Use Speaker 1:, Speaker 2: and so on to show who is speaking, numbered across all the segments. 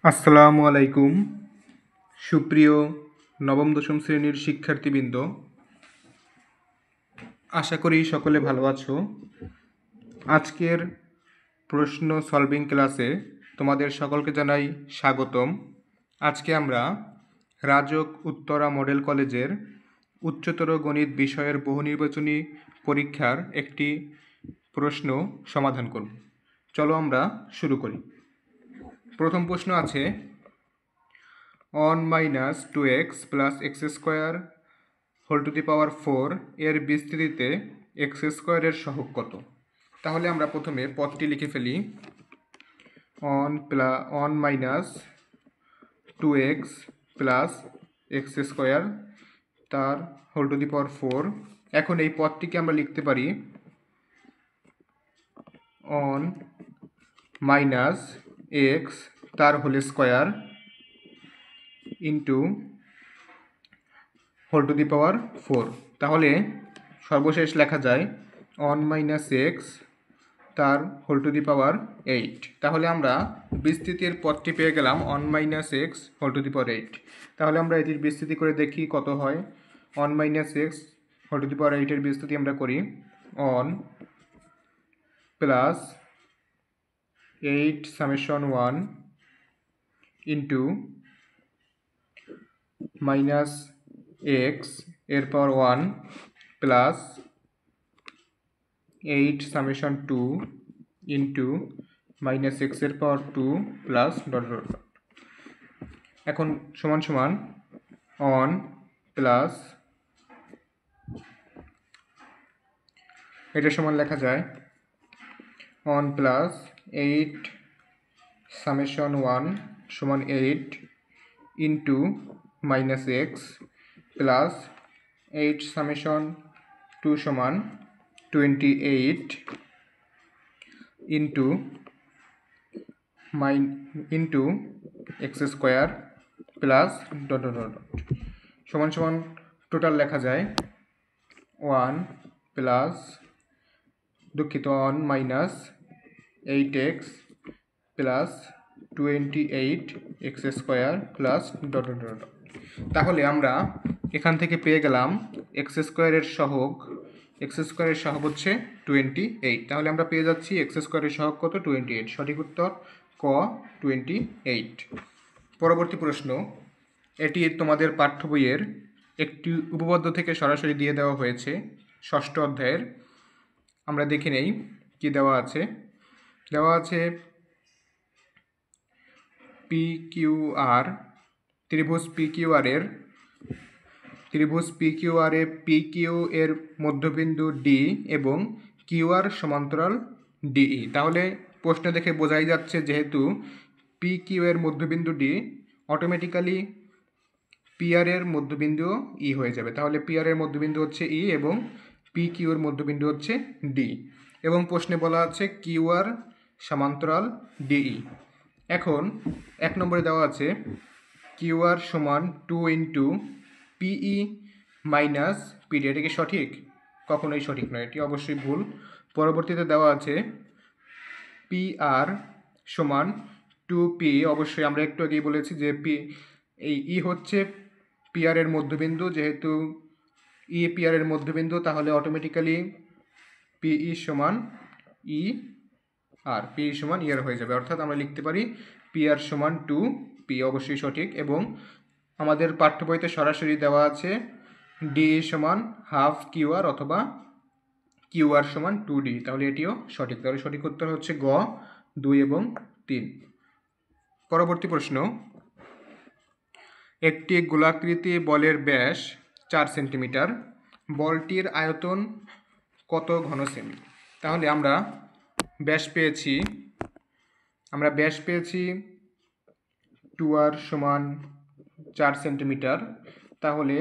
Speaker 1: আসসালামু আলাইকুম সুপ্রিয় নবম দশম শ্রেণীর শিক্ষার্থীবৃন্দ, আশা করি সকলে ভালো আছো। আজকের প্রশ্ন সলভিং ক্লাসে তোমাদের সকলকে জানাই স্বাগতম। আজকে আমরা রাজক উত্তরা মডেল কলেজের উচ্চতর গণিত বিষয়ের বহুনির্বাচনী পরীক্ষার একটি প্রশ্ন সমাধান করব। চলো আমরা শুরু করি। প্রথম প্রশ্ন আছে 1 - 2x + x² whole to the power 4 এর বিস্তৃতিতে x² এর সহগ কত। তাহলে আমরা প্রথমে পদটি লিখে ফেলি। 1 - 2x + x² তার হোল টু দি পাওয়ার 4। এখন এই পদটিকে আমরা লিখতে পারি 1 - x তার whole square into whole to the power 4। তাহলে সর্বশেষ লেখা যায় 1 - x তার হোল টু দি পাওয়ার 8। তাহলে আমরা বিস্তৃতির পদটি পেয়ে গেলাম 1 - x হোল টু দি পাওয়ার 8। তাহলে আমরা এটির বিস্তৃতি করে দেখি কত হয়। 1 - x হোল টু দি পাওয়ার 8 এর বিস্তৃতি আমরা করি 1 + 8 সামেশন 1 ইন্টু -x এর পাওয়ার 1 প্লাস 8 সামেশন 2 ইন্টু -x এর পাওয়ার 2 প্লাস ডট ডট ডট। এখন সমান সমান 1 প্লাস এটা সমান লেখা যায় 1 প্লাস 8 সামেশন 1 সমান 8 ইন্টু -x প্লাস 8 সামেশন 2 সমান 28 into x² plus dot dot dot সমান সমান টোটাল লেখা যায় 1 plus 1 - 8x plus 28x² plus dot dot dot. তাহলে আমরা এখান থেকে পেয়ে গেলাম x² এর সহগ। x² এর সহগ হচ্ছে 28। তাহলে আমরা পেয়ে যাচ্ছি x² এর সহগ কত, 28। সঠিক উত্তর ক 28। পরবর্তী প্রশ্ন, এটি তোমাদের পাঠ্য বইয়ের একটি উপপাদ্য থেকে সরাসরি দিয়ে দেওয়া হয়েছে, ষষ্ঠ অধ্যায়ের। আমরা দেখে নেই কি দেওয়া আছে। দেওয়া আছে PQR ত্রিভুজ PQR এ PQ এর মধ্যবিন্দু D এবং QR সমান্তরাল DE। তাহলে প্রশ্ন দেখে বোঝাই যাচ্ছে যেহেতু PQ এর মধ্যবিন্দু D, অটোমেটিক্যালি PR এর মধ্যবিন্দু E হয়ে যাবে। তাহলে PR এর মধ্যবিন্দু হচ্ছে E এবং PQ এর মধ্যবিন্দু হচ্ছে D। এবং প্রশ্নে বলা আছে QR সমান্তরাল DE। এখন 1 নম্বরে দেওয়া আছে QR সমান 2 ইন্টু PE মাইনাস PD। এটা কি সঠিক? কখনোই সঠিক নয়, এটি অবশ্যই ভুল। পরবর্তীতে দেওয়া আছে PR সমান 2P। অবশ্যই আমরা একটু আগেই বলেছি যে এই E হচ্ছে PR এর মধ্যবিন্দু, যেহেতু E PR এর মধ্যবিন্দু তাহলে অটোমেটিক্যালি PE সমান E আর PE সমান ER হয়ে যাবে। অর্থাৎ আমরা লিখতে পারি PR সমান 2P। অবশ্যই সঠিক। এবং আমাদের পাঠ্য বইতে সরাসরি দেওয়া আছে DE সমান হাফ QR অথবা QR সমান 2D। তাহলে এটিও সঠিক। তাহলে সঠিক উত্তর হচ্ছে গ 2 এবং 3। পরবর্তী প্রশ্ন, একটি গোলাকৃতি বলের ব্যাস 4 সেন্টিমিটার, বলটির আয়তন কত ঘন সেমি। তাহলে আমরা ব্যাস পেয়েছি 2r সমান 4 সেন্টিমিটার। তাহলে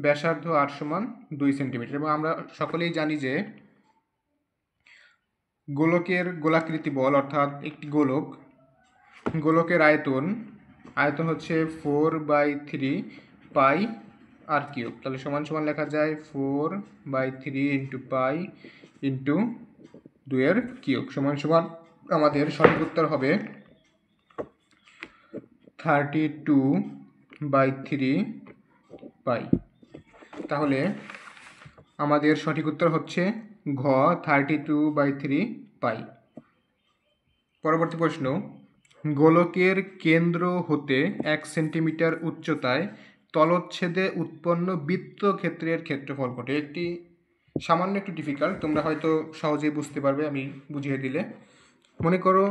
Speaker 1: ব্যাসার্ধ r সমান 2 সেন্টিমিটার। এবং আমরা সকলেই জানি যে গোলাকৃতি বল অর্থাৎ একটি গোলকের আয়তন হচ্ছে 4/3 পাই আর কিউব। তাহলে সমান সমান লেখা যায় 4/3 ইন্টু পাই ইন্টু 2 এর কিউব সমান সমান আমাদের সঠিক উত্তর হবে 32/3 পাই। তাহলে আমাদের সঠিক উত্তর হচ্ছে ঘ 32/3 পাই। পরবর্তী প্রশ্ন, গোলকের কেন্দ্র হতে 1 সেন্টিমিটার উচ্চতায় তলচ্ছেদে উৎপন্ন বৃত্তক্ষেত্রের ক্ষেত্রফল কত? একটি সামান্য একটু ডিফিকাল্ট, তোমরা হয়তো সহজেই বুঝতে পারবে আমি বুঝিয়ে দিলে। মনে করো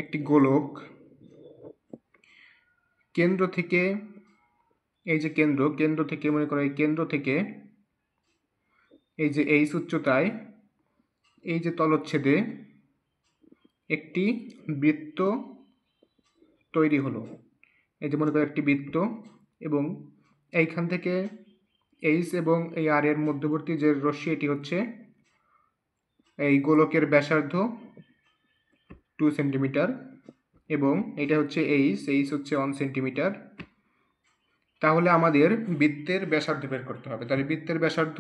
Speaker 1: একটি গোলক কেন্দ্র থেকে, এই যে কেন্দ্র থেকে মনে করো এই কেন্দ্র থেকে এই যে এইচ উচ্চতায় এই যে তলচ্ছেদে একটি বৃত্ত তৈরি হলো। এই যে মনে করো একটি বৃত্ত, এবং এইখান থেকে এইচ এবং এই আর এর মধ্যবর্তী যে রশ্মি এটি হচ্ছে এই গোলকের ব্যাসার্ধ 2 সেন্টিমিটার, এবং এটা হচ্ছে এইচ হচ্ছে 1 সেন্টিমিটার। তাহলে আমাদের বৃত্তের ব্যাসার্ধ বের করতে হবে। তাহলে বৃত্তের ব্যাসার্ধ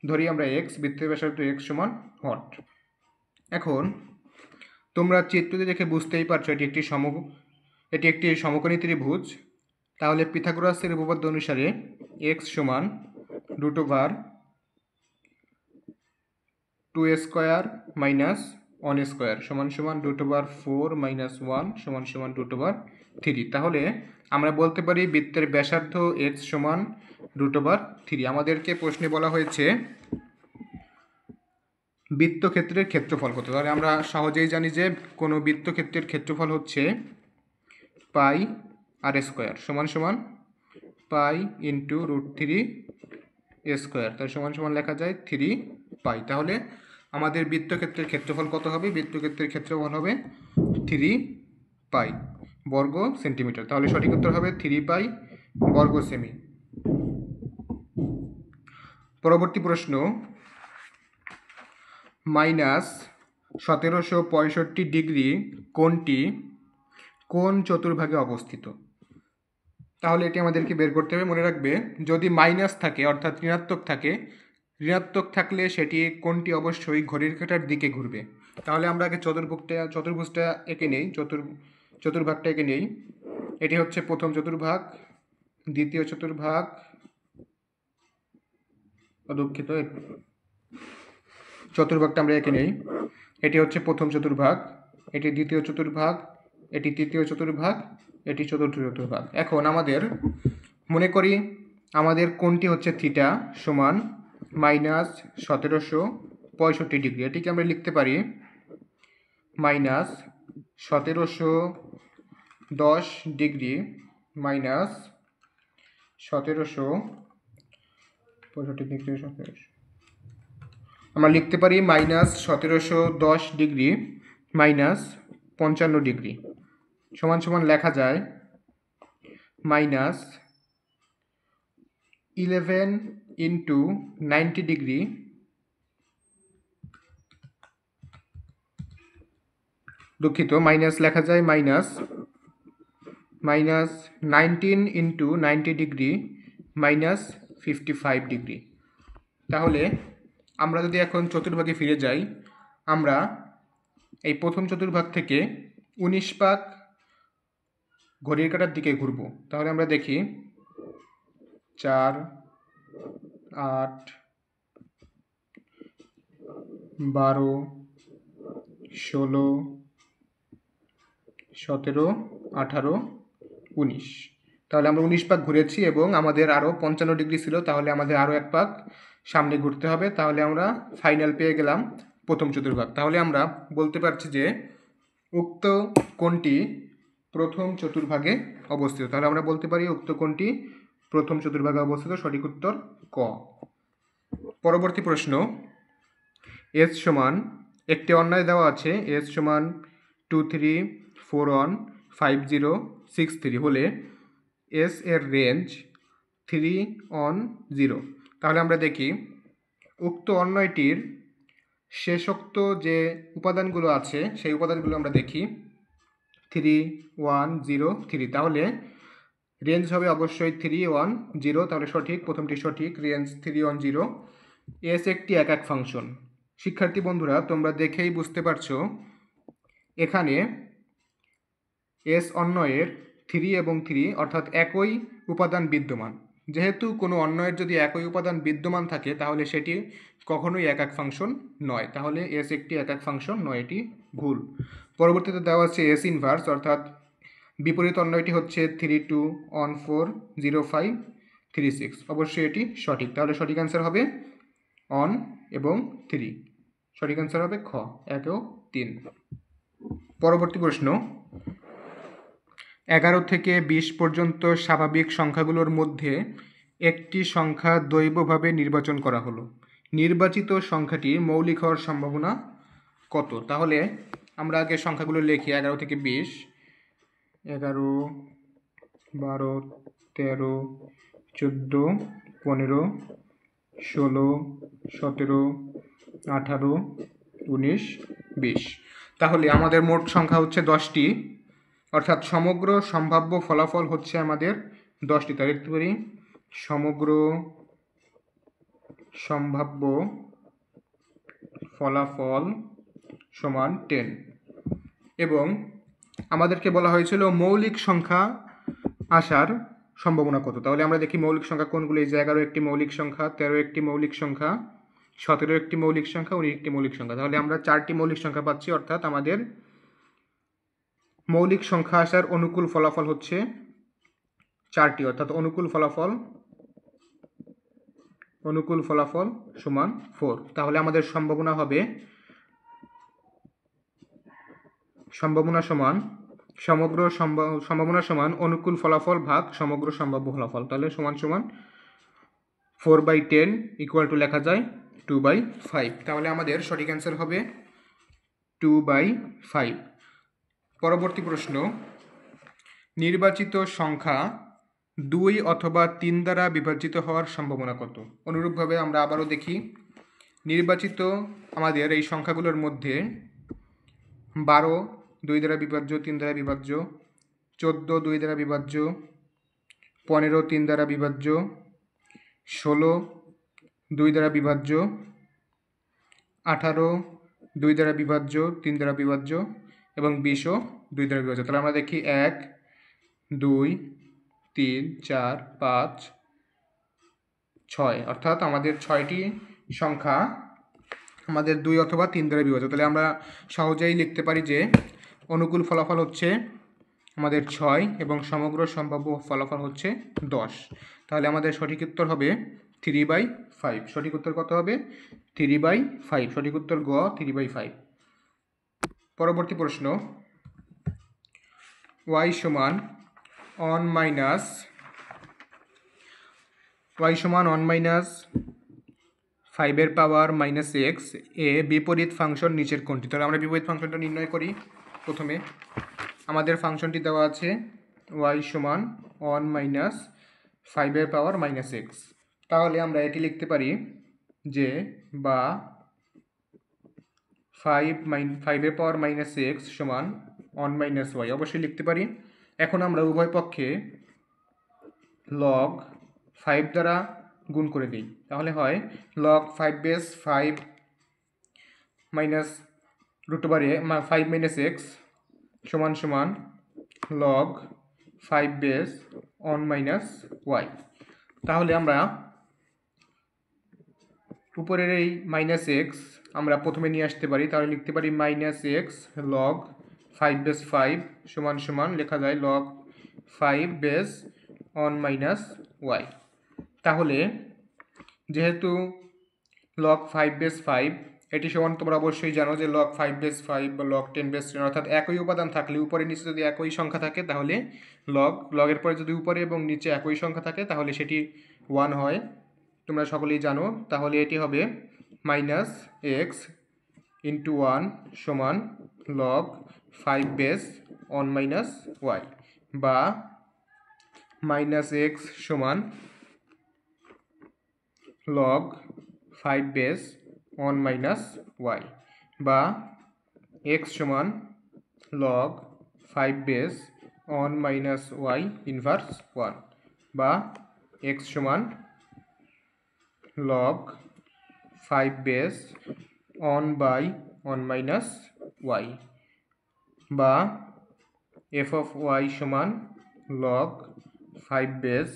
Speaker 1: ধরি আমরা এক্স, বৃত্তের ব্যাসার্ধ এক্স সমান হট। এখন তোমরা চিত্রটি দেখে বুঝতেই পারছো এটি একটি সমকোণী ত্রিভুজ। তাহলে পিথাগোরাসের উপপাদ্য অনুসারে এক্স সমান √2 স্কোয়ার মাইনাস 1 স্কোয়ার সমান সমান √4 মাইনাস 1 সমান সমান √3। তাহলে আমরা বলতে পারি বৃত্তের ব্যাসার্ধ এক্স সমান √3। আমাদেরকে প্রশ্নে বলা হয়েছে বৃত্তক্ষেত্রের ক্ষেত্রফল কত। তাহলে আমরা সহজেই জানি যে কোনো বৃত্তক্ষেত্রের ক্ষেত্রফল হচ্ছে পাই আর স্কোয়ার সমান সমান পাই ইন্টু √3 স্কোয়ার, তার সমান সমান লেখা যায় 3 পাই। তাহলে আমাদের বৃত্তক্ষেত্রের ক্ষেত্রফল কত হবে? বৃত্তক্ষেত্রের ক্ষেত্রফল হবে 3 পাই বর্গ সেন্টিমিটার। তাহলে সঠিক উত্তর হবে 3 পাই বর্গ সেমি। পরবর্তী প্রশ্ন, -1765 ডিগ্রি কোণটি কোন চতুর্ভাগে অবস্থিত? তাহলে এটি আমাদেরকে বের করতে হবে। মনে রাখবে যদি মাইনাস থাকে অর্থাৎ ঋণাত্মক থাকলে সেটি কোণটি অবশ্যই ঘড়ির কাঁটার দিকে ঘুরবে। তাহলে আমরা আগে চতুর্ভুজটা এঁকে নেই, চতুর্ভাগটা এঁকে নেই। এটি হচ্ছে প্রথম চতুর্ভাগ, দ্বিতীয় চতুর্ভাগ, দুঃখিত, চতুর্ভাগটা আমরা এঁকে নেই। এটি হচ্ছে প্রথম চতুর্ভাগ, এটি দ্বিতীয় চতুর্ভাগ, এটি তৃতীয় চতুর্ভাগ, এটি চতুর্থ চতুর্ভাগ। এখন আমাদের মনে করি আমাদের কোণটি হচ্ছে থিটা সমান -1765 ডিগ্রি। এটিকে আমরা লিখতে পারি -1710 ডিগ্রি মাইনাস 1765 ডিগ্রি, আমরা লিখতে পারি -1710 ডিগ্রি মাইনাস 55 ডিগ্রি সমান সমান লেখা যায় -11 ইন্টু 90 ডিগ্রি দুঃখিত মাইনাস লেখা যায় -19 ইন্টু 90 ডিগ্রি মাইনাস 55 ডিগ্রি। তাহলে আমরা যদি এখন চতুর্ভাগে ফিরে যাই, আমরা এই প্রথম চতুর্ভাগ থেকে 19 পাক ঘড়ির কাঁটার দিকে ঘুরব। তাহলে আমরা দেখি 4, 8, 12, 16, 17, 18, 19। তাহলে আমরা 19 পাক ঘুরেছি এবং আমাদের আরও 55 ডিগ্রি ছিল, তাহলে আমাদের আরও 1 পাক সামনে ঘুরতে হবে। তাহলে আমরা ফাইনাল পেয়ে গেলাম প্রথম চতুর্ভাগ। তাহলে আমরা বলতে পারছি যে উক্ত কোণটি প্রথম চতুর্ভাগে অবস্থিত। তাহলে আমরা বলতে পারি উক্ত কোণটি প্রথম চতুর্ভাগে অবস্থিত। সঠিক উত্তর ক। পরবর্তী প্রশ্ন, এস সমান একটি অন্যায় দেওয়া আছে, এস সমান 23415063 হলে এস এর রেঞ্জ 310। তাহলে আমরা দেখি উক্ত অন্যায়টির শেষোক্ত যে উপাদানগুলো আছে সেই উপাদানগুলো আমরা দেখি 3103। তাহলে রেঞ্জ হবে অবশ্যই 310। তাহলে সঠিক, প্রথমটি সঠিক, রেঞ্জ 310। এস একটি একক ফাংশন। শিক্ষার্থী বন্ধুরা তোমরা দেখেই বুঝতে পারছো এখানে এস অন্বয়ের 3 এবং 3 অর্থাৎ একই উপাদান বিদ্যমান। যেহেতু কোনো অন্বয়ের যদি একই উপাদান বিদ্যমান থাকে তাহলে সেটি কখনোই একক ফাংশন নয়, তাহলে এস একটি একক ফাংশন নয়, এটি ভুল। পরবর্তীতে দেওয়া আছে এস ইনভার্স অর্থাৎ বিপরীত অন্বয়টি হচ্ছে 3 2 1 4 0 5 3 6, অবশ্যই এটি সঠিক। তাহলে সঠিক অ্যান্সার হবে অন এবং 3, সঠিক অ্যান্সার হবে খ 1 ও 3। পরবর্তী প্রশ্ন, 11 থেকে 20 পর্যন্ত স্বাভাবিক সংখ্যাগুলোর মধ্যে একটি সংখ্যা দৈবভাবে নির্বাচন করা হলো, নির্বাচিত সংখ্যাটি মৌলিক হওয়ার সম্ভাবনা কত? তাহলে আমরা আগে সংখ্যাগুলো লিখি। 11 থেকে 20, 11 12 13 14 15 16 17 18 19 20। তাহলে আমাদের মোট সংখ্যা হচ্ছে 10টি, অর্থাৎ সমগ্র সম্ভাব্য ফলাফল হচ্ছে আমাদের 10টি। তাহলে লিখতে পারি সমগ্র সম্ভাব্য ফলাফল সমান 10। এবং আমাদেরকে বলা হয়েছিল মৌলিক সংখ্যা আসার সম্ভাবনা কত। তাহলে আমরা দেখি মৌলিক সংখ্যা কোনগুলো। এই যে 11 একটি মৌলিক সংখ্যা, 13 একটি মৌলিক সংখ্যা, 17 একটি মৌলিক সংখ্যা, 19 একটি মৌলিক সংখ্যা। তাহলে আমরা 4টি মৌলিক সংখ্যা পাচ্ছি, অর্থাৎ আমাদের মৌলিক সংখ্যা আসার অনুকূল ফলাফল হচ্ছে 4টি, অর্থাৎ অনুকূল ফলাফল সমান 4। তাহলে আমাদের সম্ভাবনা হবে সম্ভাবনা সমান অনুকূল ফলাফল ভাগ সমগ্র সম্ভাব্য ফলাফল। তাহলে সমান 4/10 ইকুয়াল টু লেখা যায় 2/5। তাহলে আমাদের সঠিক অ্যান্সার হবে 2/5। পরবর্তী প্রশ্ন, নির্বাচিত সংখ্যা 2 অথবা 3 দ্বারা বিভাজিত হওয়ার সম্ভাবনা কত? অনুরূপভাবে আমরা আবারও দেখি। নির্বাচিত আমাদের এই সংখ্যাগুলোর মধ্যে 12 2 দ্বারা বিভাজ্য, 3 দ্বারা বিভাজ্য, 14 2 দ্বারা বিভাজ্য, 15 3 দ্বারা বিভাজ্য, 16 2 দ্বারা বিভাজ্য, 18 2 দ্বারা বিভাজ্য, 3 দ্বারা বিভাজ্য এবং 20ও 2 দ্বারা বিভাজ্য। তাহলে আমরা দেখি 1 2 3 4 5 6, অর্থাৎ আমাদের 6টি সংখ্যা আমাদের 2 অথবা 3 দ্বারা বিভাজ্য। তাহলে আমরা সহজেই লিখতে পারি যে অনুকূল ফলাফল হচ্ছে আমাদের 6 এবং সমগ্র সম্ভাব্য ফলাফল হচ্ছে 10। তাহলে আমাদের সঠিক উত্তর হবে 3/5। সঠিক উত্তর কত হবে? 3/5। সঠিক উত্তর গ 3/5। পরবর্তী প্রশ্ন, y সমান 1 মাইনাস 5 এর পাওয়ার -x এ বিপরীত ফাংশন নিচের কোনটি? তাহলে আমরা বিপরীত ফাংশনটা নির্ণয় করি। প্রথমে আমাদের ফাংশনটি দেওয়া আছে y সমান 1 মাইনাস 5 এর পাওয়ার -x। তাহলে আমরা এটি লিখতে পারি যে বা 5 এর পাওয়ার -x সমান 1 মাইনাস y, অবশ্যই লিখতে পারি। এখন আমরা উভয় পক্ষে log 5 দ্বারা গুণ করে দিই। তাহলে হয় log 5 base 5 minus √5 minus x সমান log 5 বেস 1 মাইনাস y। তাহলে আমরা উপরের এই -x আমরা প্রথমে নিয়ে আসতে পারি। তাহলে লিখতে পারি -x log 5 বেস 5 সমান লেখা যায় log 5 বেস 1 মাইনাস y। তাহলে যেহেতু log 5 বেস 5 এটি সমান, তোমরা অবশ্যই জানো যে log 5 বেস 5 বা log 10 বেস 10, অর্থাৎ একই উপাদান থাকলে উপরে নিচে যদি একই সংখ্যা থাকে তাহলে লগের পরে যদি উপরে এবং নিচে একই সংখ্যা থাকে তাহলে সেটি 1 হয়, তোমরা সকলেই জানো। তাহলে এটি হবে -x × 1 সমান log 5 বেস 1 মাইনাস y, বা -x সমান log 5 বেস 1 মাইনাস y, বা x সমান log 5 base 1 minus y inverse 1, বা x সমান log 5 বেস 1/1 মাইনাস y, বা এফ অফ ওয়াই সমান লগ 5 বেস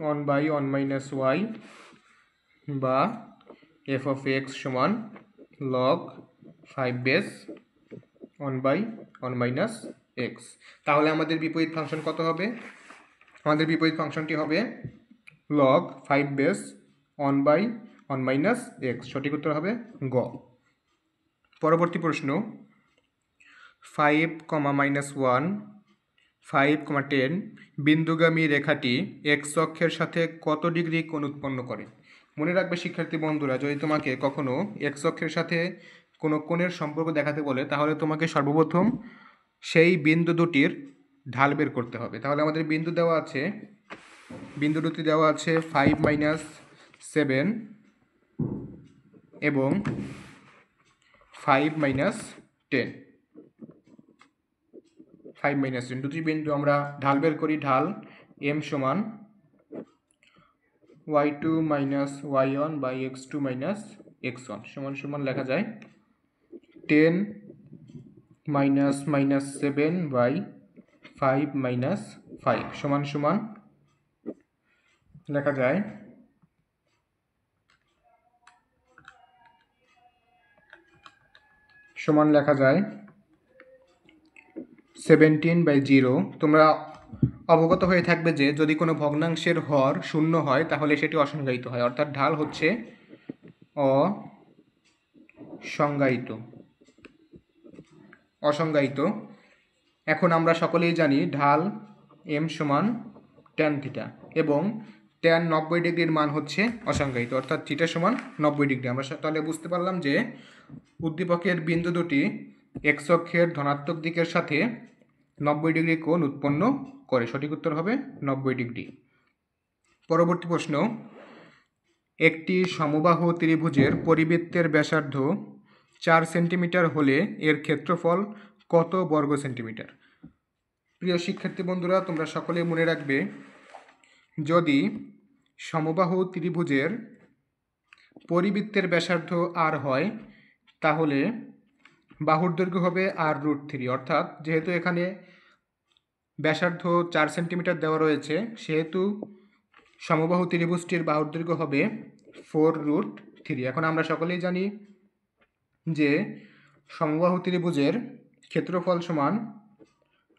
Speaker 1: 1/1 মাইনাস ওয়াই, বা এফ অফ এক্স সমান লগ 5 বেস 1/1 মাইনাস এক্স। তাহলে আমাদের বিপরীত ফাংশন কত হবে? আমাদের বিপরীত ফাংশনটি হবে লগ 5 বেস 1/1 মাইনাস এক্স। সঠিক উত্তর হবে গ। পরবর্তী প্রশ্ন, 5, -1, 5, 10 বিন্দুগামী রেখাটি এক্স অক্ষের সাথে কত ডিগ্রি কোণ উৎপন্ন করে? মনে রাখবে শিক্ষার্থী বন্ধুরা, যদি তোমাকে কখনো এক্স অক্ষের সাথে কোনো কোণের সম্পর্ক দেখাতে বলে, তাহলে তোমাকে সর্বপ্রথম সেই বিন্দু দুটির ঢাল বের করতে হবে। তাহলে আমাদের বিন্দু দুটি দেওয়া আছে 5 - 7 এবং 5 - 10। 5 - 10 দুটি বিন্দু আমরা ঢাল বের করি। ঢাল m সমান y2 - y1 by x2 - x1 সমান লেখা যায় 10 - 7 বাই 5 - 5 সমান লেখা যায় 17/0। তোমরা অবগত হয়ে থাকবে যে যদি কোনো ভগ্নাংশের হর শূন্য হয় তাহলে সেটি অসংজ্ঞায়িত হয়, অর্থাৎ ঢাল হচ্ছে অসংজ্ঞায়িত। এখন আমরা সকলেই জানি ঢাল m সমান tan থিটা এবং tan 90 ডিগ্রির মান হচ্ছে অসংজ্ঞায়িত, অর্থাৎ থিটা সমান 90 ডিগ্রি। আমরা তাহলে বুঝতে পারলাম যে উদ্দীপকের বিন্দু দুটি এক্স অক্ষের ধনাত্মক দিকের সাথে 90 ডিগ্রি কোণ উৎপন্ন করে। সঠিক উত্তর হবে 90 ডিগ্রি। পরবর্তী প্রশ্ন, একটি সমবাহু ত্রিভুজের পরিবৃত্তের ব্যাসার্ধ 4 সেন্টিমিটার হলে এর ক্ষেত্রফল কত বর্গ সেন্টিমিটার? প্রিয় শিক্ষার্থী বন্ধুরা, তোমরা সকলেই মনে রাখবে, যদি সমবাহু ত্রিভুজের পরিবৃত্তের ব্যাসার্ধ আর হয় তাহলে বাহুর দৈর্ঘ্য হবে r√3, অর্থাৎ যেহেতু এখানে ব্যাসার্ধ 4 সেন্টিমিটার দেওয়া রয়েছে সেহেতু সমবাহু ত্রিভুজটির বাহুর দৈর্ঘ্য হবে 4√3। এখন আমরা সকলেই জানি যে সমবাহু ত্রিভুজের ক্ষেত্রফল সমান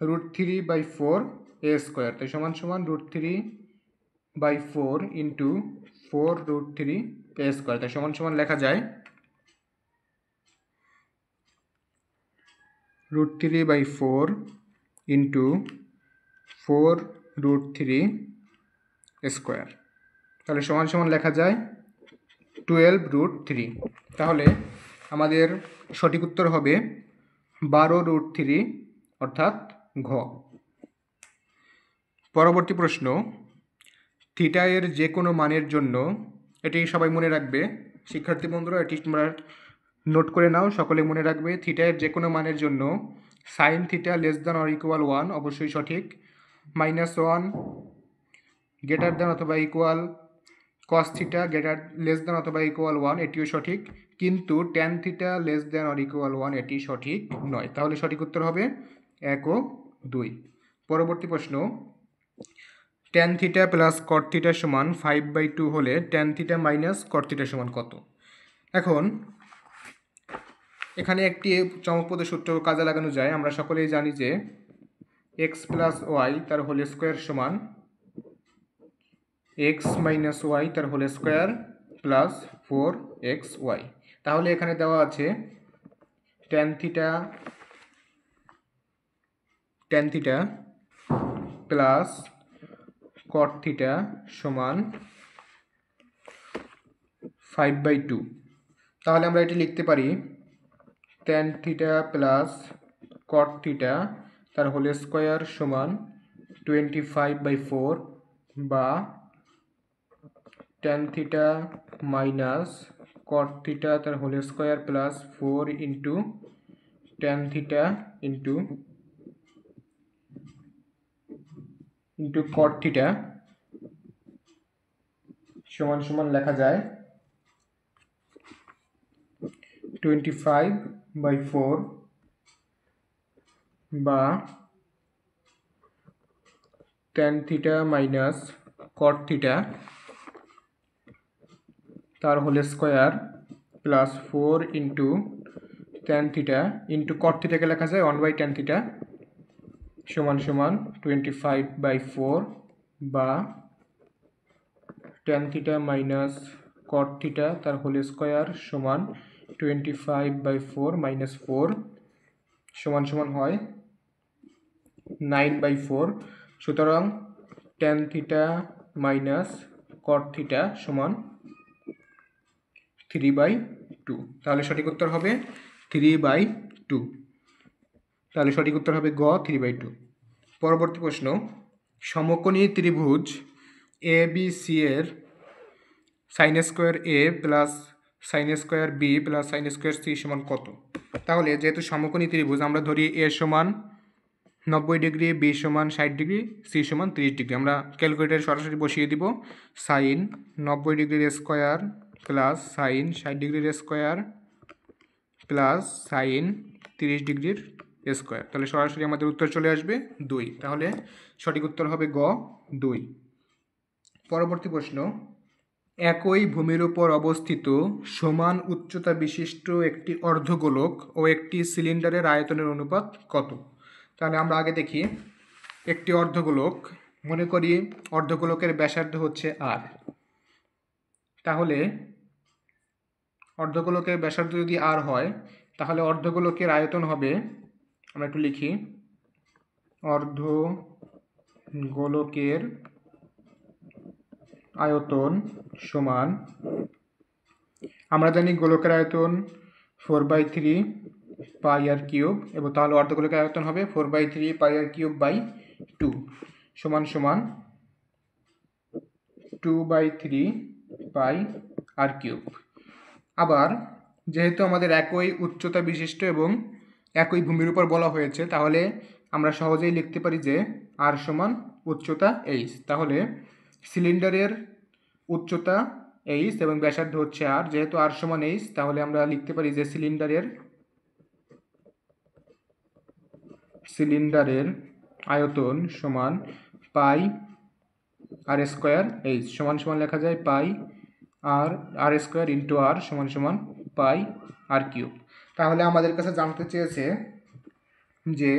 Speaker 1: √3/4 a স্কোয়ার, তাই সমান √3/4 ইন্টু 4√3 a স্কোয়ার, তাই সমান লেখা যায় √3/4 ইন্টু 4√3 স্কোয়ার, তাহলে সমান লেখা যায় 12√3। তাহলে আমাদের সঠিক উত্তর হবে 12√3, অর্থাৎ ঘ। পরবর্তী প্রশ্ন, থিটা এর যে কোনো মানের জন্য, এটি সবাই মনে রাখবে শিক্ষার্থী বন্ধুরা, এটি তোমরা নোট করে নাও, সকলে মনে রাখবে থিটা এর যে কোনো মানের জন্য সাইন থিটা <= 1 অবশ্যই সঠিক, -1 > cos থিটা <= 1 এটিও সঠিক, কিন্তু tan থিটা <= 1 এটি সঠিক নয়। তাহলে সঠিক উত্তর হবে 1 ও 2। পরবর্তী প্রশ্ন, tan theta plus cot theta সমান 5/2 হলে tan theta minus cot theta সমান কত? এখন এখানে একটি চমকপ্রদ সূত্র কাজে লাগানো যায়। আমরা সকলেই জানি যে x + y তার হোল স্কোয়ার সমান x - y তার হোল স্কোয়ার প্লাস 4xy। তাহলে এখানে দেওয়া আছে tan theta plus cot theta সমান 5/2। তাহলে আমরা এটি লিখতে পারি tan theta plus cot theta তার হোল স্কোয়ার সমান 25/4, বা tan theta minus cot theta তার whole square plus 4 into tan theta into cot theta সমান লেখা যায় 25/4 বা tan theta minus cot theta তার whole square plus 4 into tan theta into cot থিটাকে লেখা যায় 1/tan থিটা সমান সমান 25/4 বা tan theta minus cot theta তার হোল স্কোয়ার সমান 25/4 মাইনাস 4 সমান সমান হয় 9/4। সুতরাং tan theta minus cot theta সমান 3/2। তাহলে সঠিক উত্তর হবে 3/2। তাহলে সঠিক উত্তর হবে গ 3/2। পরবর্তী প্রশ্ন, সমকোণী ত্রিভুজ এ বি সি এর sine square A plus sine square B plus sine square C সমান কত? তাহলে যেহেতু সমকোণী ত্রিভুজ আমরা ধরি এ সমান 90 ডিগ্রি, বি সমান 60 ডিগ্রি, সি সমান 30 ডিগ্রি। আমরা ক্যালকুলেটারে সরাসরি বসিয়ে দিব সাইন 90 ডিগ্রির স্কোয়ার প্লাস সাইন 60 ডিগ্রির স্কোয়ার প্লাস সাইন 30 ডিগ্রির স্কোয়ার। তাহলে সরাসরি আমাদের উত্তর চলে আসবে 2। তাহলে সঠিক উত্তর হবে গ 2। পরবর্তী প্রশ্ন, একই ভূমির উপর অবস্থিত সমান উচ্চতা বিশিষ্ট একটি অর্ধগোলক ও একটি সিলিন্ডারের আয়তনের অনুপাত কত? তাহলে আমরা আগে দেখি, একটি অর্ধগোলক, মনে করি অর্ধগোলকের ব্যাসার্ধ হচ্ছে আর। তাহলে অর্ধগোলকের ব্যাসার্ধ যদি আর হয় তাহলে অর্ধগোলকের আয়তন হবে, আমরা একটু লিখি, অর্ধগোলকের আয়তন সমান, আমরা জানি গোলকের আয়তন 4/3 পাই আর কিউব, এবং তাহলে অর্ধগোলকের আয়তন হবে 4/3 পাই আর কিউব বাই 2 সমান সমান 2/3 পাই আর কিউব। আবার যেহেতু আমাদের একই উচ্চতা বিশিষ্ট এবং একই ভূমির উপর বলা হয়েছে, তাহলে আমরা সহজেই লিখতে পারি যে আর সমান উচ্চতা এইচ। তাহলে সিলিন্ডারের উচ্চতা এইচ এবং ব্যাসার্ধ হচ্ছে আর, যেহেতু আর সমান এইচ তাহলে আমরা লিখতে পারি যে সিলিন্ডারের আয়তন সমান পাই আর স্কোয়ার এইচ সমান সমান লেখা যায় পাই আর স্কোয়ার ইন্টু আর সমান সমান পাই আর কিউব। তাহলে আমাদের কাছে জানতে চেয়েছে যে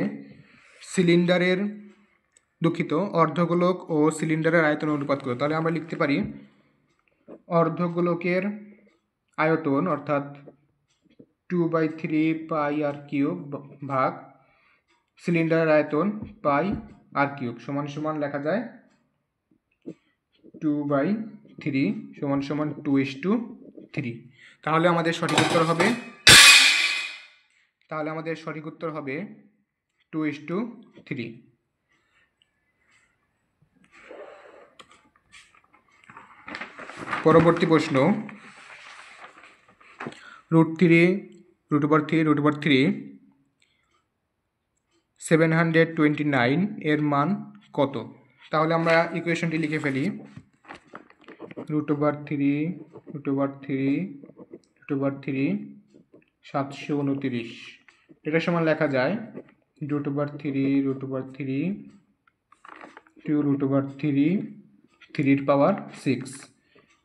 Speaker 1: অর্ধগোলক ও সিলিন্ডারের আয়তন অনুপাত কত। তাহলে আমরা লিখতে পারি অর্ধগোলকের আয়তন অর্থাৎ 2/3 পাই আর কিউব ভাগ সিলিন্ডারের আয়তন পাই আর কিউব সমান সমান লেখা যায় 2/3 সমান সমান 2:3। তাহলে আমাদের সঠিক উত্তর হবে 2:3। পরবর্তী প্রশ্ন, √3 729 এর মান কত? তাহলে আমরা ইকুয়েশনটি লিখে ফেলি, √3 729, এটা সমান লেখা যায় √3 3 পাওয়ার 6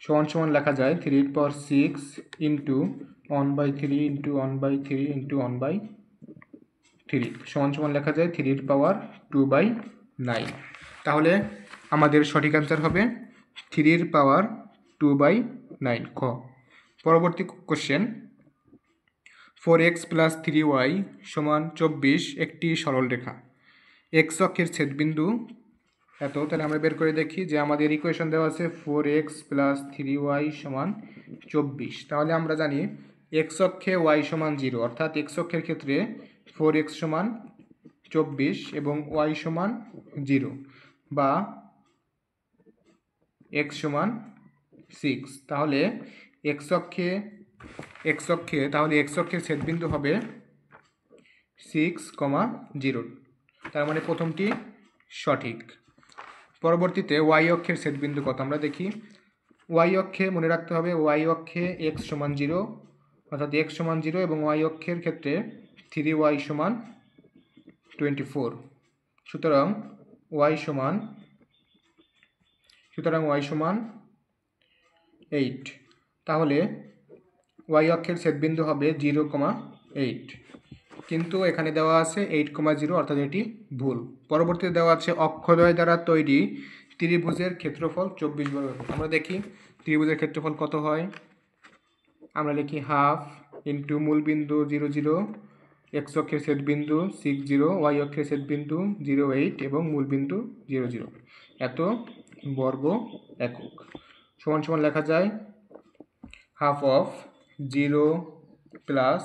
Speaker 1: সমান সমান লেখা যায় 3 পাওয়ার 6 ইন্টু 1/3 ইন্টু 1/3 ইন্টু 1/3 সমান সমান লেখা যায় 3 পাওয়ার 2/9। তাহলে আমাদের সঠিক অ্যান্সার হবে 3 পাওয়ার 2/9 খ। পরবর্তী কোশ্চেন, 4x প্লাস 3y সমান 24 একটি সরলরেখা, এক্স অক্ষের ছেদবিন্দু এত। তাহলে আমরা বের করে দেখি যে আমাদের ইকুয়েশন দেওয়া আছে 4x প্লাস 3y সমান 24। তাহলে আমরা জানি এক্স অক্ষে y সমান 0, অর্থাৎ এক্স অক্ষের ক্ষেত্রে 4x সমান 24 এবং y সমান 0 বা x সমান 6। তাহলে এক্স অক্ষে তাহলে এক্স অক্ষের ছেদবিন্দু হবে 6,0। তার মানে প্রথমটি সঠিক। পরবর্তীতে ওয়াই অক্ষের ছেদবিন্দু কত আমরা দেখি। ওয়াই অক্ষে মনে রাখতে হবে ওয়াই অক্ষে x সমান 0, অর্থাৎ x সমান 0 এবং ওয়াই অক্ষের ক্ষেত্রে 3y সমান 24। সুতরাং y সমান 8। তাহলে y অক্ষের ছেদবিন্দু হবে 0,8, কিন্তু এখানে দেওয়া আছে 8,0, অর্থাৎ এটি ভুল। পরবর্তীতে দেওয়া আছে অক্ষদ্বয় দ্বারা তৈরি ত্রিভুজের ক্ষেত্রফল 24 বর্গ একক। আমরা দেখি ত্রিভুজের ক্ষেত্রফল কত হয়। আমরা লিখি হাফ ইন্টু মূলবিন্দু 0 0, x অক্ষের ছেদবিন্দু 6 0, y অক্ষের ছেদবিন্দু 0 8 এবং মূলবিন্দু 0 0, এত বর্গ একক। সমান সমান লেখা যায় half of 0 plus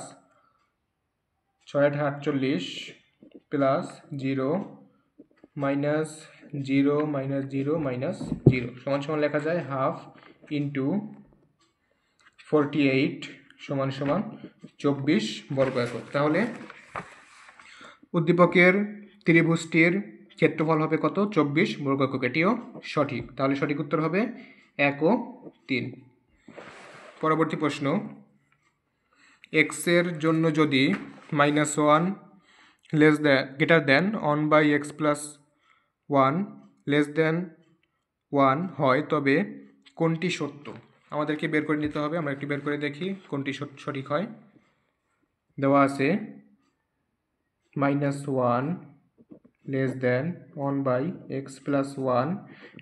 Speaker 1: 648 plus 0 minus 0 minus 0 minus 0 সমান সমান লেখা যায় হাফ ইন্টু 48 সমান সমান 24 বর্গ একক। তাহলে উদ্দীপকের ত্রিভুজটির ক্ষেত্রফল হবে কত? 24 বর্গ একক। এটিও সঠিক। তাহলে সঠিক উত্তর হবে 1 ও 3। পরবর্তী প্রশ্ন, x এর জন্য যদি -1 greater than 1/x + 1 less than 1 হয় তবে কোনটি সত্য? আমাদেরকে বের করে নিতে হবে। আমরা একটু বের করে দেখি কোনটি সঠিক হয়। দেওয়া আছে -1 less than 1/x + 1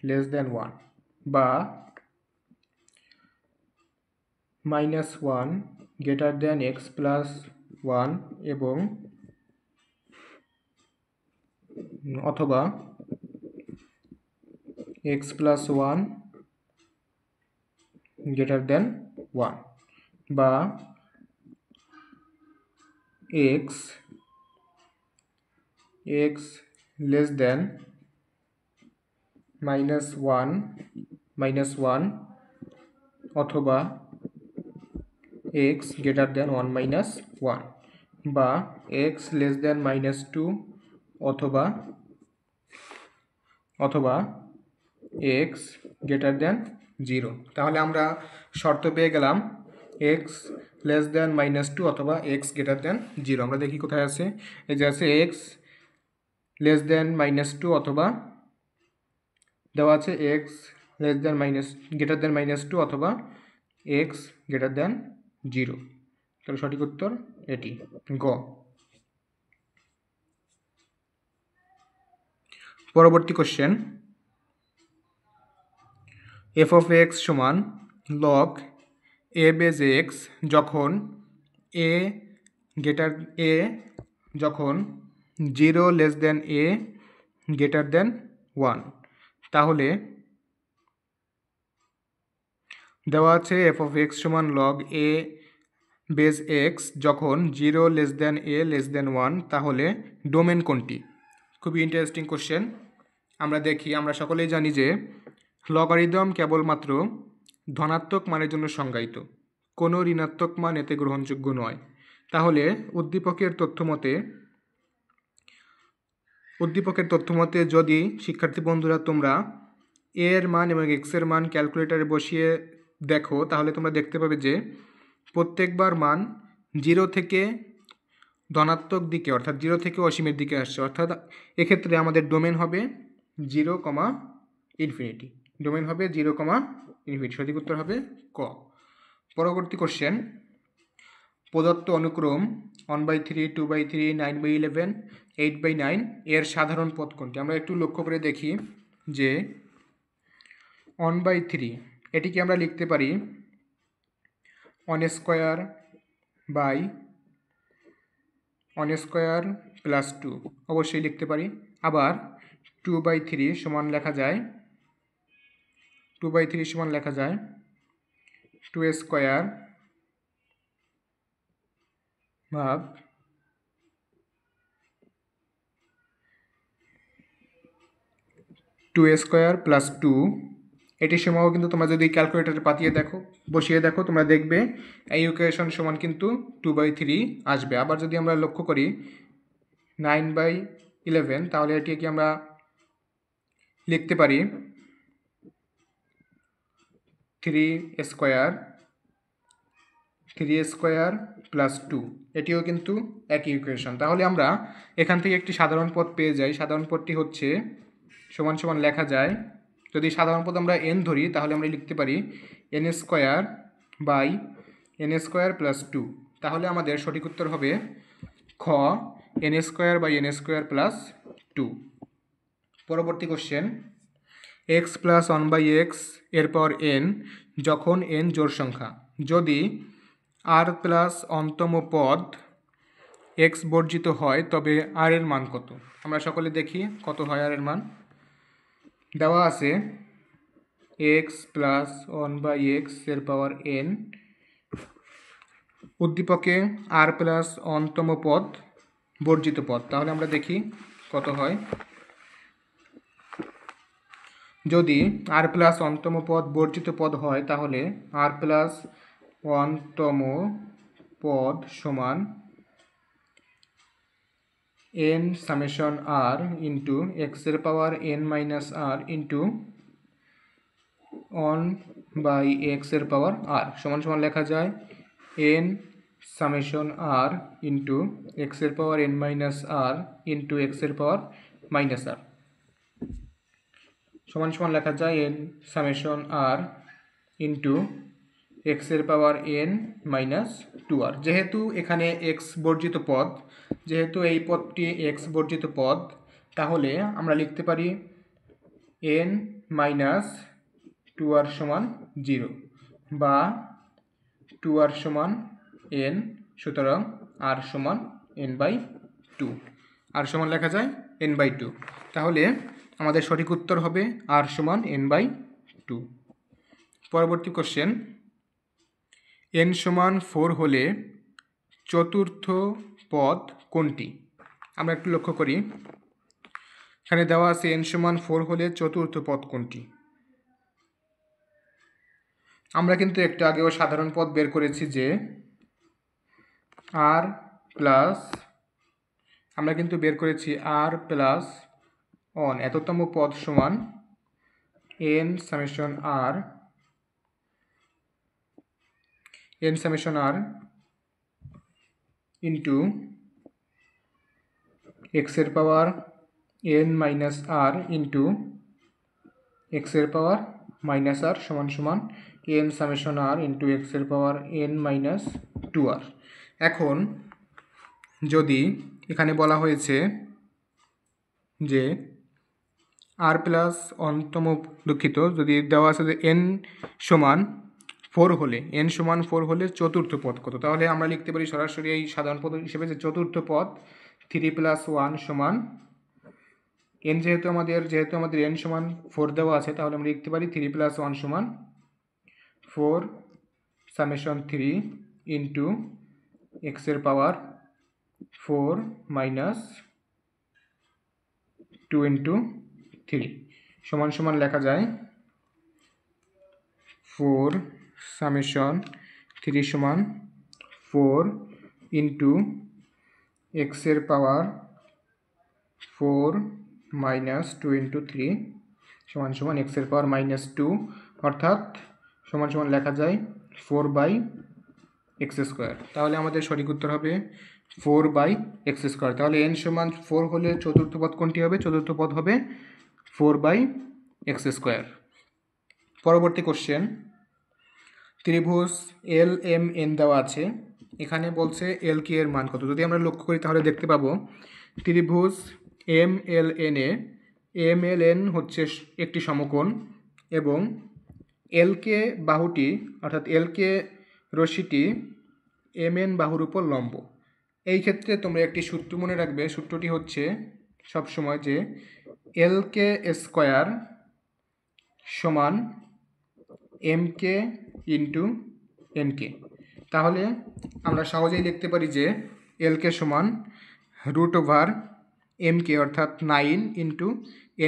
Speaker 1: less than 1, বা -1 গ্রেটার দেন x + 1 এবং অথবা x + 1 গ্রেটার দেন 1, বা x লেস দেন -1 অথবা x গ্রেটার দেন 1 - 1, বা x লেস দেন -2 অথবা x গ্রেটার দেন 0। তাহলে আমরা শর্ত পেয়ে গেলাম x লেস দেন -2 অথবা x গ্রেটার দেন 0। আমরা দেখি কোথায় আছে। এই যে আছে x লেস দেন -2 অথবা দেওয়া আছে x less than greater than -2 অথবা x গ্রেটার দেন 0। তাহলে সঠিক উত্তর এটি গ। পরবর্তী কোশ্চেন, f of x সমান log a base x যখন যখন 0 less than a greater than 1, তাহলে দেওয়া আছে f of x সমান log a base x যখন 0 less than a less than 1, তাহলে ডোমেন কোনটি? খুবই ইন্টারেস্টিং কোশ্চেন। আমরা দেখি, আমরা সকলেই জানি যে লগারিদম কেবলমাত্র ধনাত্মক মানের জন্য সংজ্ঞায়িত, কোনো ঋণাত্মক মান এতে গ্রহণযোগ্য নয়। তাহলে উদ্দীপকের তথ্য মতে যদি শিক্ষার্থী বন্ধুরা তোমরা a এর মান এবং x এর মান ক্যালকুলেটরে বসিয়ে দেখো, তাহলে তোমরা দেখতে পাবে যে প্রত্যেকবার মান 0 থেকে ধনাত্মক দিকে অর্থাৎ 0 থেকে অসীমের দিকে আসছে। অর্থাৎ এক্ষেত্রে আমাদের ডোমেন হবে 0, ∞। ডোমেন হবে 0, ∞। সঠিক উত্তর হবে ক। পরবর্তী কোশ্চেন, প্রদত্ত অনুক্রম 1/3, 2/3, 9/11, 8/9 এর সাধারণ পদ কোনটি? আমরা একটু লক্ষ্য করে দেখি যে 1/3 এটিকে আমরা লিখতে পারি 1² + 2, অবশ্যই লিখতে পারি। আবার 2/3 সমান লেখা যায় 2² ভাগ 2² + 2। এটির সময়ও কিন্তু তোমরা যদি ক্যালকুলেটরে বসিয়ে দেখো তোমরা দেখবে এই ইকুয়েশন সমান কিন্তু 2/3 আসবে। আবার যদি আমরা লক্ষ্য করি 9/11, তাহলে এটিকে আমরা লিখতে পারি 3² 3 স্কোয়ার প্লাস 2, এটিও কিন্তু একই ইকুয়েশন। তাহলে আমরা এখান থেকে একটি সাধারণ পদ পেয়ে যাই। সাধারণ পদটি হচ্ছে সমান সমান লেখা যায়, যদি সাধারণ পদ আমরা n ধরি তাহলে আমরা লিখতে পারি n square by n square plus 2। তাহলে আমাদের সঠিক উত্তর হবে খ, n square by n square plus 2। পরবর্তী কোশ্চেন, এক্স প্লাস 1/x এর পাওয়ার n যখন n জোড় সংখ্যা, যদি r প্লাস অন্তম পদ x বর্জিত হয় তবে r এর মান কত? আমরা সকলে দেখি কত হয় r এর মান। দেওয়া আছে x প্লাস 1/x এর পাওয়ার n, উদ্দীপকে r প্লাস অন্তম পদ বর্জিত পদ। তাহলে আমরা দেখি কত হয়। যদি r প্লাস অন্তম পদ বর্জিত পদ হয় তাহলে r প্লাস অন্তম পদ সমান n summation r into x এর পাওয়ার n minus r into 1/x এর পাওয়ার r সমান সমান লেখা যায় n summation r into x এর পাওয়ার n minus r into x এর পাওয়ার মাইনাস r সমান সমান লেখা যায় n summation r into x এর পাওয়ার n মাইনাস 2r। যেহেতু এখানে x বর্জিত পদ, যেহেতু এই পদটি x বর্জিত পদ, তাহলে আমরা লিখতে পারি n মাইনাস 2r সমান 0 বা 2r সমান n, সুতরাং r সমান n/2, r সমান লেখা যায় n/2। তাহলে আমাদের সঠিক উত্তর হবে r সমান n/2। পরবর্তী কোশ্চেন, n সমান 4 হলে চতুর্থ পদ কোনটি? আমরা একটু লক্ষ্য করি, এখানে দেওয়া আছে n সমান 4 হলে চতুর্থ পদ কোনটি। আমরা কিন্তু একটু আগেও সাধারণ পদ বের করেছি যে r প্লাস, আমরা কিন্তু বের করেছি r প্লাস 1 এততম পদ সমান n summation r into x এর পাওয়ার n minus r into x এর পাওয়ার মাইনাস r সমান সমান n summation r into x এর পাওয়ার n মাইনাস 2r। এখন যদি এখানে বলা হয়েছে যে r প্লাস অন্তম, দুঃখিত, যদি দেওয়া আছে যে n সমান 4 হলে, n সমান 4 হলে চতুর্থ পদ কত, তাহলে আমরা লিখতে পারি সরাসরি এই সাধারণ পদ হিসেবে যে চতুর্থ পদ 3 প্লাস 1 সমান n, যেহেতু আমাদের n সমান 4 দেওয়া আছে তাহলে আমরা লিখতে পারি 3 প্লাস 1 সমান 4 সামেশন 3 ইন্টু এক্স এর পাওয়ার 4 মাইনাস 2 ইন্টু 3 সমান সমান লেখা যায় 4 সামেশন 3 সমান 4 ইন্টু এক্স এর পাওয়ার 4 মাইনাস 2 ইন্টু 3 সমান সমান এক্স এর পাওয়ার মাইনাস 2, অর্থাৎ সমান সমান লেখা যায় 4/x স্কোয়ার। তাহলে আমাদের সঠিক উত্তর হবে 4/x স্কোয়ার। তাহলে n সমান 4 হলে চতুর্থ পদ কোনটি হবে? চতুর্থ পদ হবে 4/x স্কোয়ার। পরবর্তী কোশ্চেন, ত্রিভুজ LMN দেওয়া আছে, এখানে বলছে LK এর মান কত? যদি আমরা লক্ষ্য করি তাহলে দেখতে পাবো ত্রিভুজ MLN এ MLN হচ্ছে একটি সমকোণ এবং LK বাহুটি, অর্থাৎ LK রশ্মিটি MN বাহুর উপর লম্ব। এই ক্ষেত্রে তোমরা একটি সূত্র মনে রাখবে, সূত্রটি হচ্ছে সবসময় যে LK স্কোয়ার সমান MK ইন্টু NK। তাহলে আমরা সহজেই লিখতে পারি যে LK সমান √MK অর্থাৎ 9 ইন্টু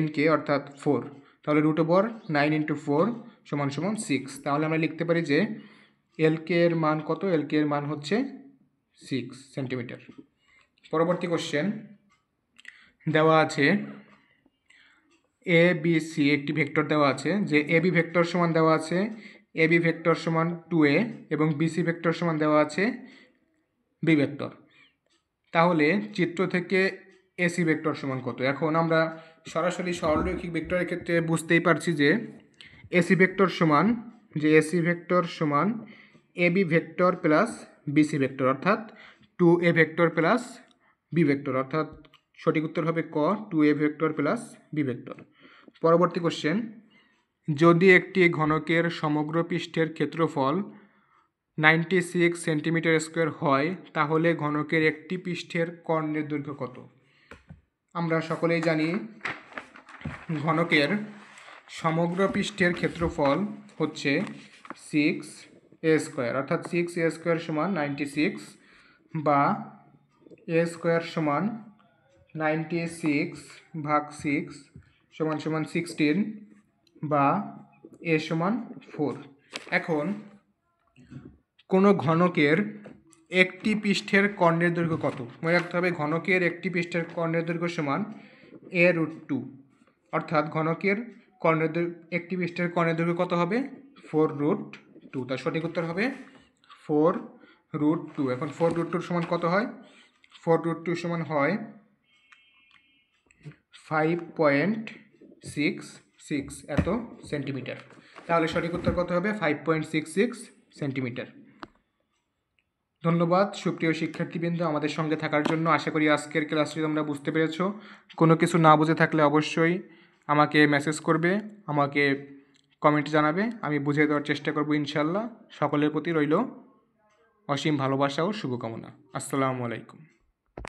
Speaker 1: NK অর্থাৎ 4। তাহলে √9 ইন্টু 4 সমান সমান 6। তাহলে আমরা লিখতে পারি যে LK এর মান কত? LK এর মান হচ্ছে 6 সেন্টিমিটার। পরবর্তী কোশ্চেন, দেওয়া আছে ABC একটি ভেক্টর দেওয়া আছে, যে AB ভেক্টর সমান দেওয়া আছে এবি ভেক্টর সমান 2a এবং বিসি ভেক্টর সমান দেওয়া আছে বি ভেক্টর। তাহলে চিত্র থেকে এসি ভেক্টর সমান কত? এখন আমরা সরাসরি সরলরৈখিক ভেক্টরের ক্ষেত্রে বুঝতেই পারছি যে এসি ভেক্টর সমান AB vector plus BC vector, অর্থাৎ 2a vector plus B vector, অর্থাৎ সঠিক উত্তর হবে ক, 2a vector plus B vector. পরবর্তী কোশ্চেন, যদি একটি ঘনকের সমগ্র পৃষ্ঠের ক্ষেত্রফল 96 সেন্টিমিটার স্কোয়ার হয় তাহলে ঘনকের একটি পৃষ্ঠের কর্ণের দৈর্ঘ্য কত? আমরা সকলেই জানি ঘনকের সমগ্র পৃষ্ঠের ক্ষেত্রফল হচ্ছে 6a স্কোয়ার, অর্থাৎ 6a স্কোয়ার সমান 96 বা a স্কোয়ার সমান 96 ভাগ 6 সমান সমান 16 বা a সমান 4। এখন কোনো ঘনকের একটি পৃষ্ঠের কর্ণের দৈর্ঘ্য কত? মনে রাখতে হবে ঘনকের একটি পৃষ্ঠের কর্ণের দৈর্ঘ্য সমান a√2, অর্থাৎ ঘনকের একটি পৃষ্ঠের কর্ণের দৈর্ঘ্য কত হবে? 4√2। তার সঠিক উত্তর হবে 4√2। এখন 4√2 সমান কত হয়? 4√2 সমান হয় 5.66 এত সেন্টিমিটার। তাহলে সঠিক উত্তর কত হবে? 5.66 সেন্টিমিটার। ধন্যবাদ সুপ্রিয় শিক্ষার্থীবৃন্দ আমাদের সঙ্গে থাকার জন্য। আশা করি আজকের ক্লাসটি তোমরা বুঝতে পেরেছো। কোনো কিছু না বুঝে থাকলে অবশ্যই আমাকে মেসেজ করবে, আমাকে কমেন্টে জানাবে, আমি বুঝিয়ে দেওয়ার চেষ্টা করব ইনশাল্লাহ। সকলের প্রতি রইল অসীম ভালোবাসা ও শুভকামনা। আসসালামু আলাইকুম।